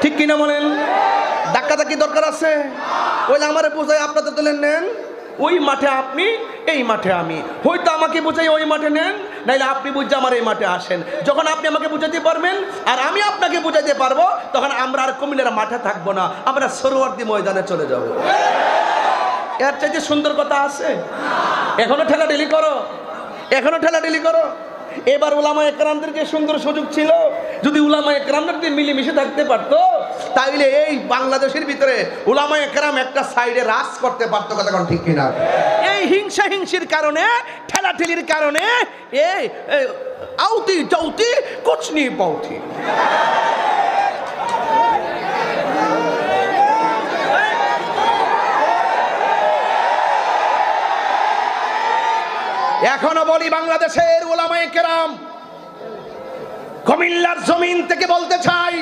ঠিক কিনা বলেন? ধাক্কাধাক্কি দরকার আছে? ওইলে আমারে বোঝাই আপনাদের দলের নেন, ওই মাঠে আপনি, এই মাঠে আমি। হয়তো আমাকে বুঝাই ওই মাঠে নেন, নাইলে আপনি বুঝে আমার এই মাঠে আসেন। যখন আপনি আমাকে বুঝাতে পারবেন আর আমি আপনাকে বুঝাতে পারবো, তখন আমরা আর কুমিল্লার মাঠে থাকবো না, আমরা সরোয়ার্দী ময়দানে চলে যাব। এর চাইতে সুন্দর কথা আছে? এখনো ঠেলাঠেলি করো, এখনো ঠেলাঠেলি করো। এবার উলামা একরামদের যে সুন্দর সুযোগ ছিল, যদি উলামা একরামদের দিয়ে মিলেমিশে থাকতে পারতো, তাইলে এই বাংলাদেশের ভিতরে উলামা একরাম একটা সাইডে রাজ করতে পারতো। কথা কোন ঠিক কিনা? এই হিংসা হিংসির কারণে, ঠেলাঠেলির কারণে এই আউতি চাউতি কুছ নি পাউতি। এখনো বলি বাংলাদেশের উলামায়ে কেরাম, কুমিল্লার জমিন থেকে বলতে চাই,